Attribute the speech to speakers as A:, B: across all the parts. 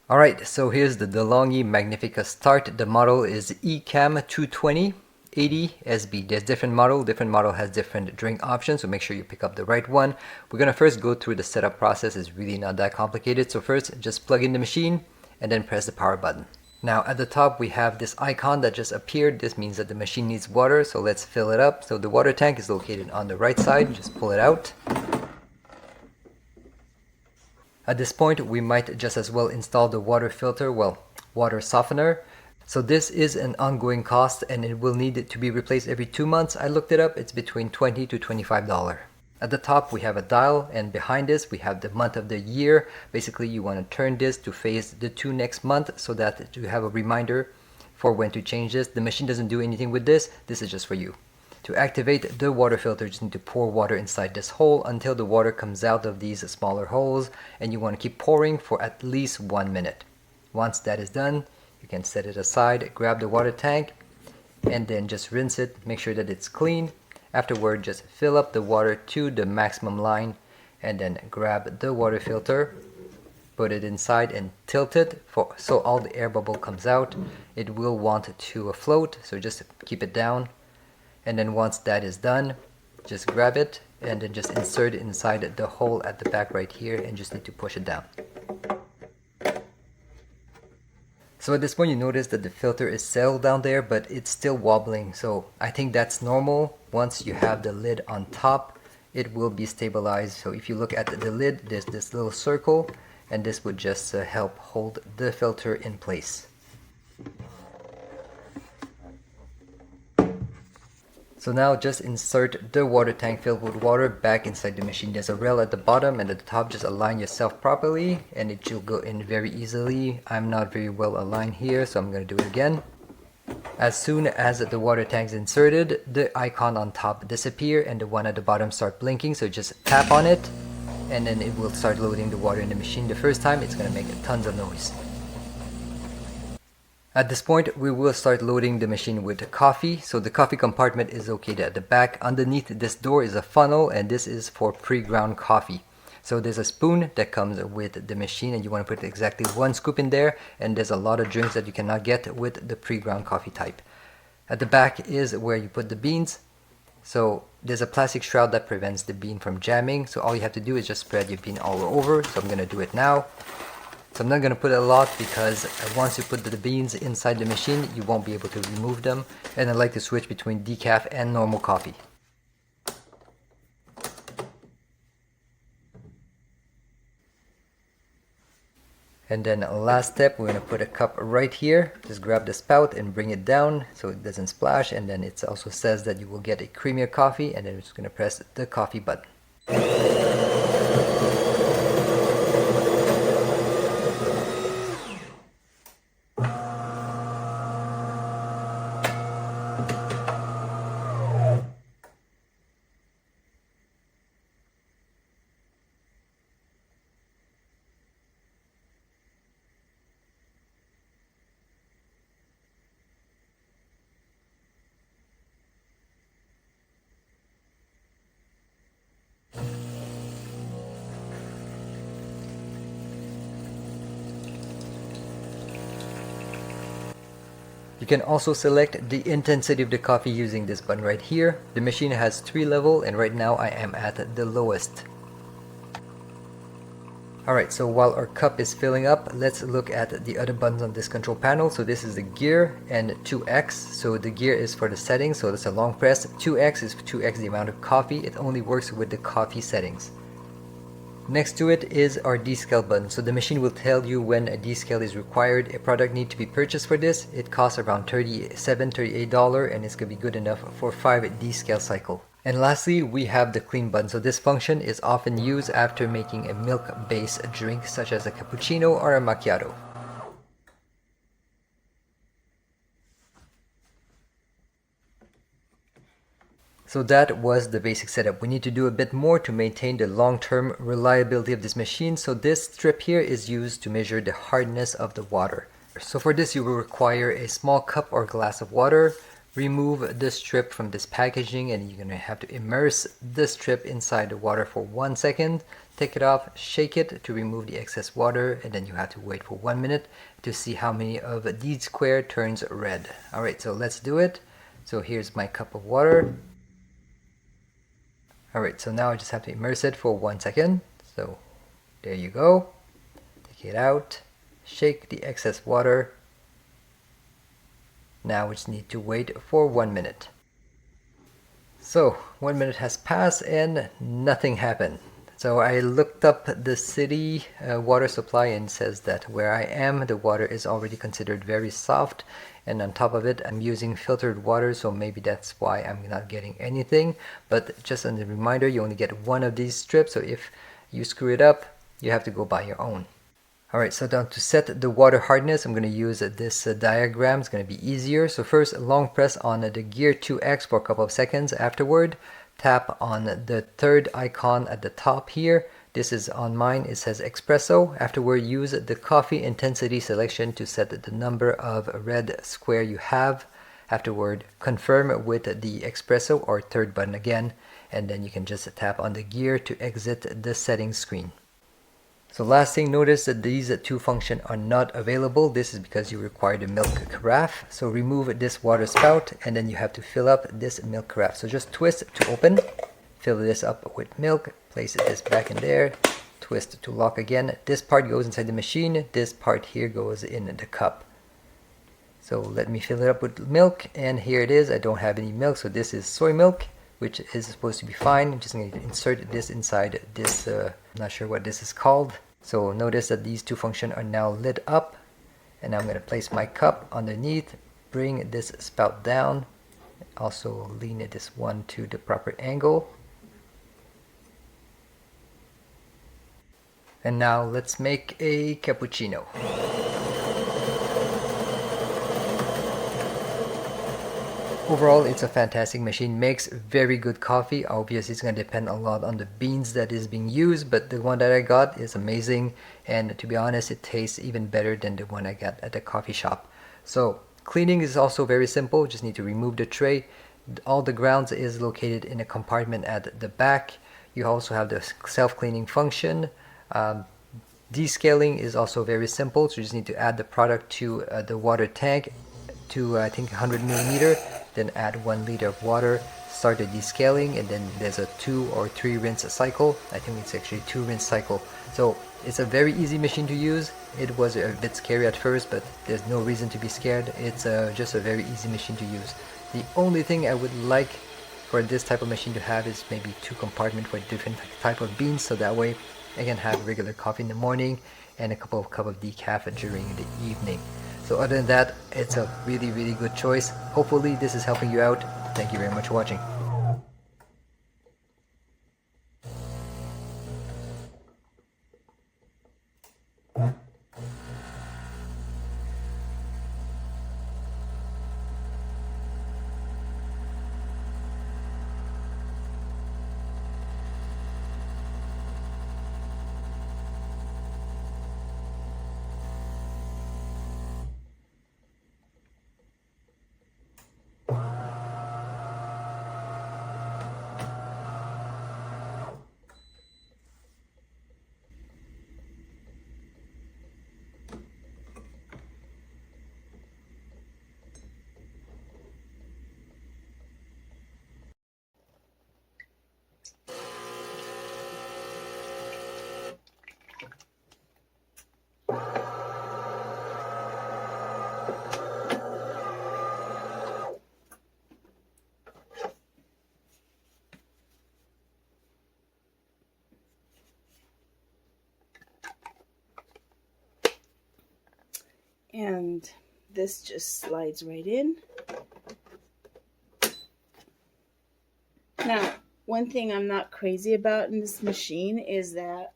A: Alright, so here's the DeLonghi Magnifica Start. The model is ECAM220 80SB. There's different model has different drink options, so make sure you pick up the right one. We're gonna first go through the setup process. It's really not that complicated. So first, just plug in the machine and then press the power button. Now at the top we have this icon that just appeared. This means that the machine needs water, so let's fill it up. So the water tank is located on the right side. Just pull it out. At this point, we might just as well install the water filter, well, water softener. So this is an ongoing cost and it will need to be replaced every 2 months. I looked it up, it's between $20 to $25. At the top, we have a dial, and behind this, we have the month of the year. Basically, you want to turn this to face the next month so that you have a reminder for when to change this. The machine doesn't do anything with this. This is just for you. To activate the water filter, you just need to pour water inside this hole until the water comes out of these smaller holes, and you want to keep pouring for at least 1 minute. Once that is done, you can set it aside, grab the water tank, and then just rinse it. Make sure that it's clean. Afterward, just fill up the water to the maximum line, and then grab the water filter, put it inside and tilt it so all the air bubble comes out. It will want to float, so just keep it down. And then once that is done, just grab it and then just insert it inside the hole at the back right here, and just need to push it down. So at this point you notice that the filter is settled down there, but it's still wobbling. So I think that's normal. Once you have the lid on top, it will be stabilized. So if you look at the lid, there's this little circle, and this would just help hold the filter in place. So now just insert the water tank filled with water back inside the machine. There's a rail at the bottom and at the top. Just align yourself properly and it will go in very easily. I'm not very well aligned here, so I'm going to do it again. As soon as the water tank is inserted, the icon on top disappear and the one at the bottom start blinking. So just tap on it and then it will start loading the water in the machine. The first time it's going to make tons of noise. At this point, we will start loading the machine with coffee. So the coffee compartment is located at the back. Underneath this door is a funnel, and this is for pre-ground coffee. So there's a spoon that comes with the machine, and you want to put exactly 1 scoop in there, and there's a lot of drinks that you cannot get with the pre-ground coffee type. At the back is where you put the beans. So there's a plastic shroud that prevents the bean from jamming. So all you have to do is just spread your bean all over. So I'm going to do it now. So I'm not going to put a lot because once you put the beans inside the machine, you won't be able to remove them. And I like to switch between decaf and normal coffee. And then last step, we're going to put a cup right here. Just grab the spout and bring it down so it doesn't splash. And then it also says that you will get a creamier coffee. And then we're just going to press the coffee button. You can also select the intensity of the coffee using this button right here. The machine has 3 levels and right now I am at the lowest. Alright, so while our cup is filling up, let's look at the other buttons on this control panel. So this is the gear and 2x. So the gear is for the settings, so that's a long press. 2x is 2x the amount of coffee. It only works with the coffee settings. Next to it is our descale button. So the machine will tell you when a descale is required. A product needs to be purchased for this. It costs around $37, $38 and it's going to be good enough for 5 descale cycle. And lastly, we have the clean button. So this function is often used after making a milk-based drink such as a cappuccino or a macchiato. So that was the basic setup. We need to do a bit more to maintain the long-term reliability of this machine. So this strip here is used to measure the hardness of the water. So for this you will require a small cup or glass of water. Remove the strip from this packaging and you're going to have to immerse the strip inside the water for 1 second take it off, shake it to remove the excess water, and then you have to wait for 1 minute to see how many of these square turns red. Alright, so let's do it. So here's my cup of water. Alright, so now I just have to immerse it for 1 second. So there you go. Take it out, shake the excess water. Now we just need to wait for 1 minute. So 1 minute has passed and nothing happened. So I looked up the city water supply, and it says that where I am, the water is already considered very soft, and on top of it I'm using filtered water, so maybe that's why I'm not getting anything. But just as a reminder, you only get one of these strips, so if you screw it up, you have to go buy your own. Alright, so now to set the water hardness, I'm going to use this diagram. It's going to be easier. So first, long press on the gear 2X for a couple of seconds. Afterward, tap on the third icon at the top here. This is on mine, it says Espresso. Afterward, use the coffee intensity selection to set the number of red square you have. Afterward, confirm with the Espresso or third button again, and then you can just tap on the gear to exit the settings screen. So last thing, notice that these two functions are not available. This is because you require the milk carafe. So remove this water spout, and then you have to fill up this milk carafe. So just twist to open, fill this up with milk, place this back in there, twist to lock again. This part goes inside the machine, this part here goes in the cup. So let me fill it up with milk, and here it is. I don't have any milk, so this is soy milk, which is supposed to be fine. I'm just going to insert this inside this, I'm not sure what this is called. So notice that these two functions are now lit up, and I'm going to place my cup underneath, bring this spout down, also lean this one to the proper angle. And now let's make a cappuccino. Overall, it's a fantastic machine, makes very good coffee. Obviously, it's going to depend a lot on the beans that is being used, but the one that I got is amazing, and to be honest, it tastes even better than the one I got at the coffee shop. So cleaning is also very simple. Just need to remove the tray. All the grounds is located in a compartment at the back. You also have the self-cleaning function. Descaling is also very simple, so you just need to add the product to the water tank to I think 100 milliliter, then add 1 liter of water, start the descaling, and then there's a 2 or 3 rinse cycle. I think it's actually 2 rinse cycle. So it's a very easy machine to use. It was a bit scary at first, but there's no reason to be scared. It's just a very easy machine to use. The only thing I would like for this type of machine to have is maybe 2 compartments for different type of beans, so that way I can have regular coffee in the morning and a couple of cups of decaf during the evening. So other than that, it's a really, really good choice. Hopefully this is helping you out. Thank you very much for watching.
B: And this just slides right in. Now, one thing I'm not crazy about in this machine is that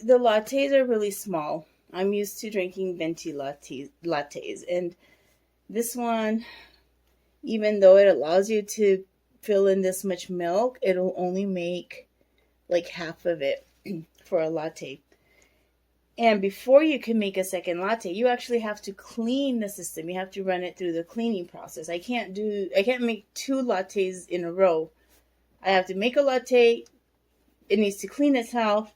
B: the lattes are really small. I'm used to drinking venti lattes, and this one, even though it allows you to fill in this much milk, it'll only make like half of it for a latte. And before you can make a second latte, you actually have to clean the system. You have to run it through the cleaning process. I can't make 2 lattes in a row I have to make a latte. It needs to clean itself,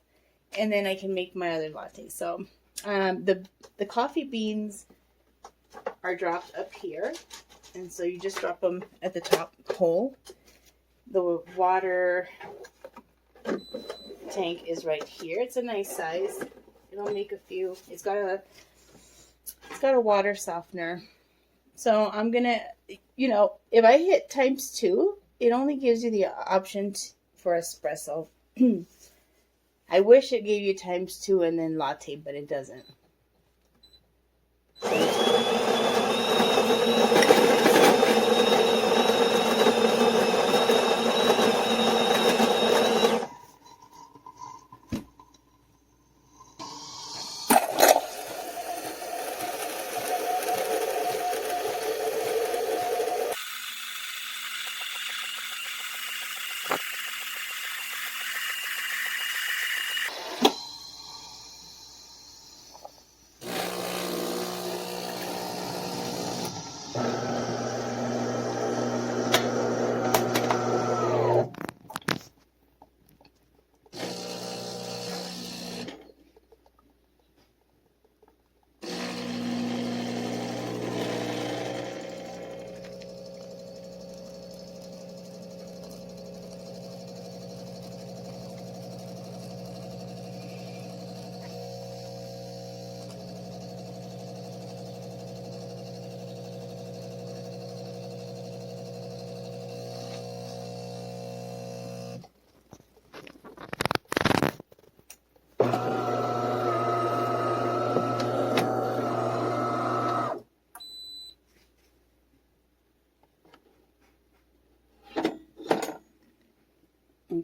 B: and then I can make my other latte. So the coffee beans are dropped up here, and so you just drop them at the top hole. The water tank is right here. It's a nice size. It'll make a few. It's got a water softener. So I'm gonna, if I hit ×2, it only gives you the option for espresso. I wish it gave you ×2 and then latte, but it doesn't.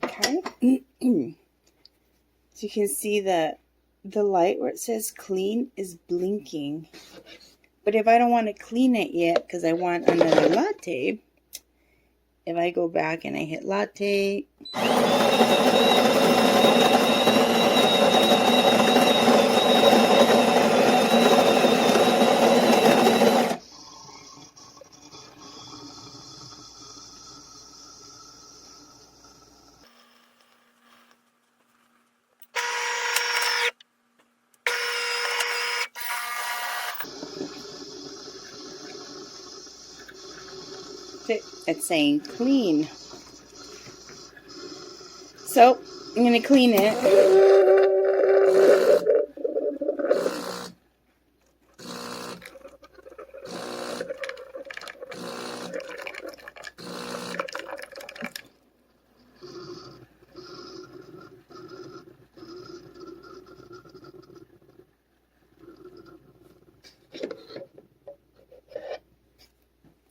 B: Okay. So you can see that the light where it says clean is blinking. But if I don't want to clean it yet because I want another latte, if I go back and I hit latte, it's saying clean. So I'm going to clean it.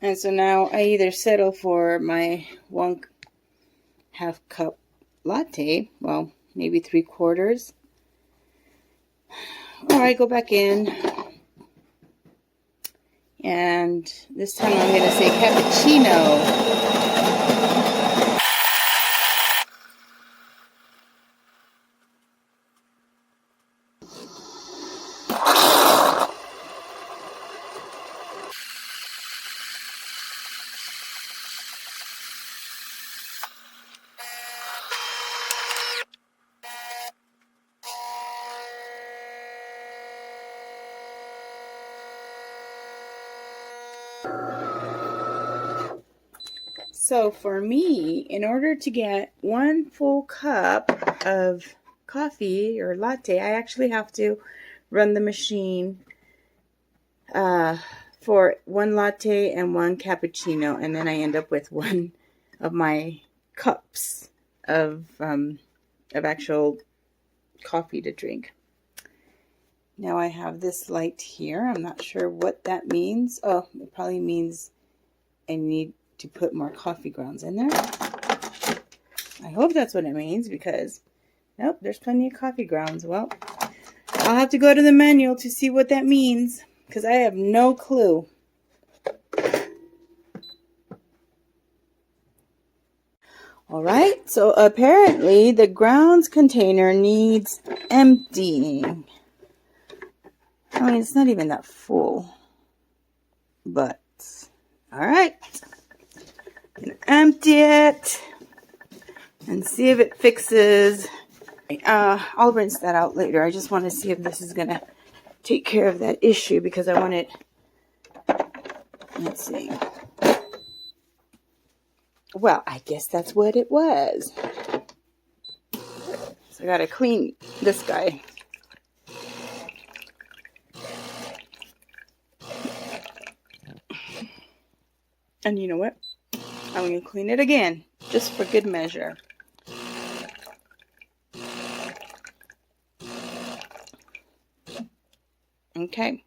B: And so now I either settle for my 1/2 cup latte, well, maybe 3/4, or I go back in, and this time I'm going to say cappuccino. So for me, in order to get 1 full cup of coffee or latte, I actually have to run the machine for 1 latte and 1 cappuccino, and then I end up with 1 of my cups of actual coffee to drink. Now I have this light here. I'm not sure what that means. Oh, it probably means I need to put more coffee grounds in there. I hope that's what it means, because nope, there's plenty of coffee grounds. Well, I'll have to go to the manual to see what that means, because I have no clue. All right, so apparently the grounds container needs emptying. I mean, it's not even that full, but all right. Gonna empty it. and see if it fixes. I'll rinse that out later. I just want to see if this is going to take care of that issue because I want it. Let's see. Well, I guess that's what it was. So I got to clean this guy. And you know what? I'm going to clean it again, just for good measure. Okay.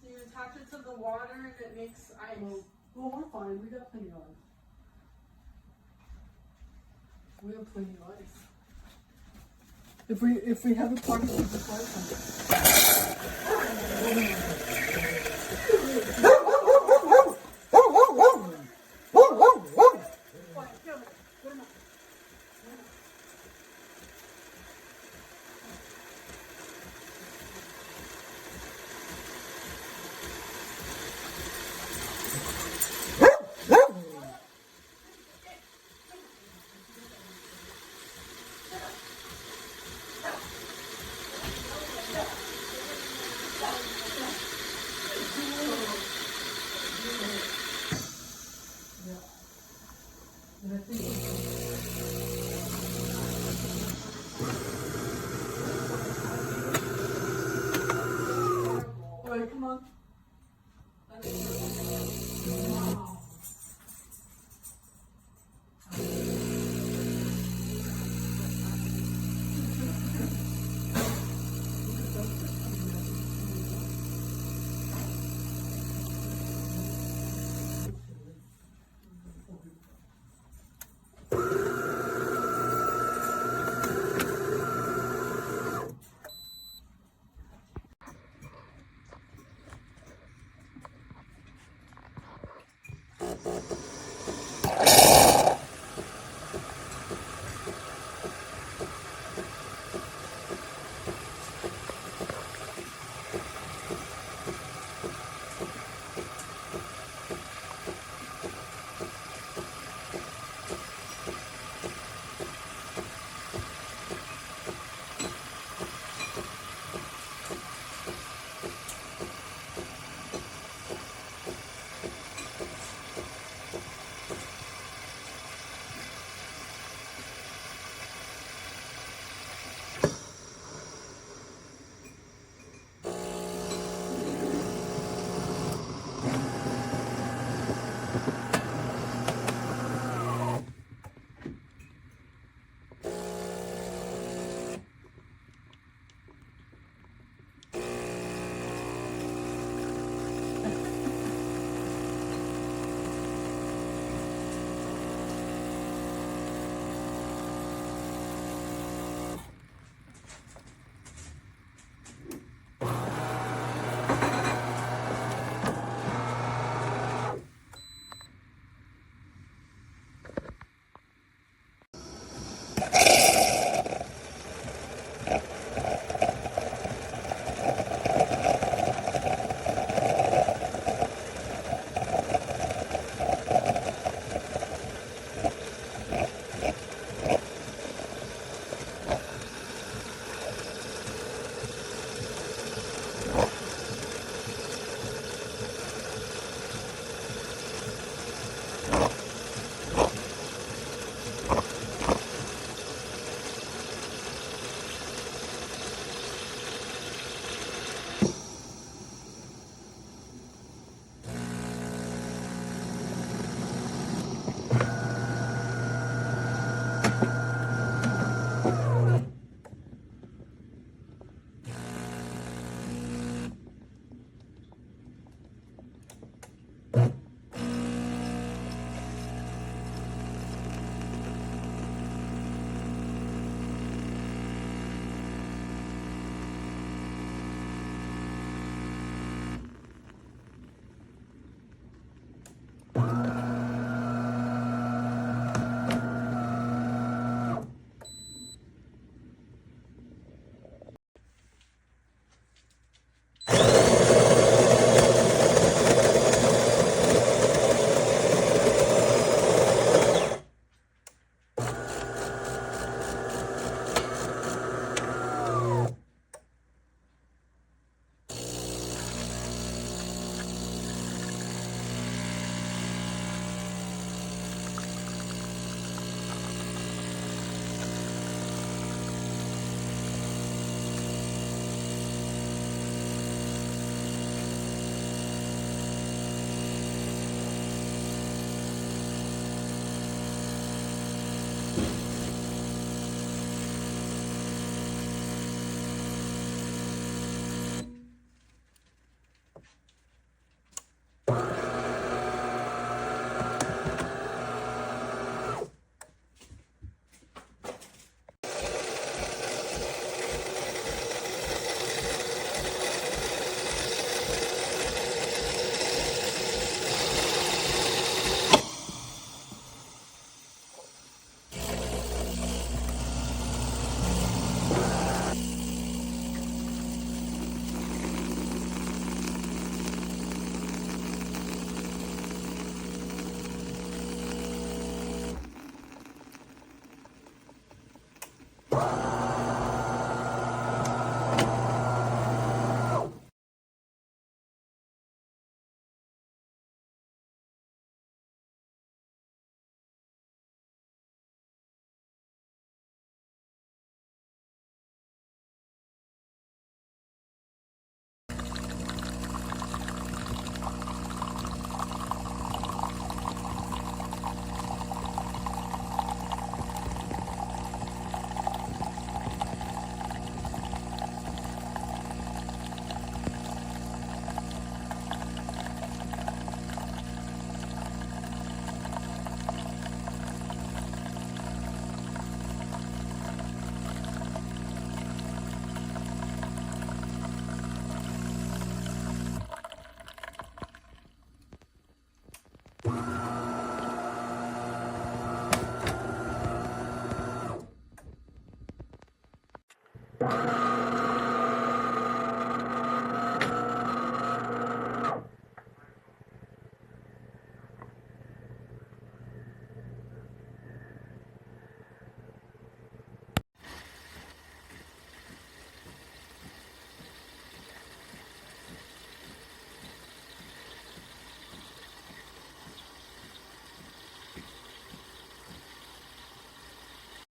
C: You attach it to the water and it makes ice.
D: Well, we're fine. We got plenty of ice. We have plenty of ice. If we have a party, we just buy some.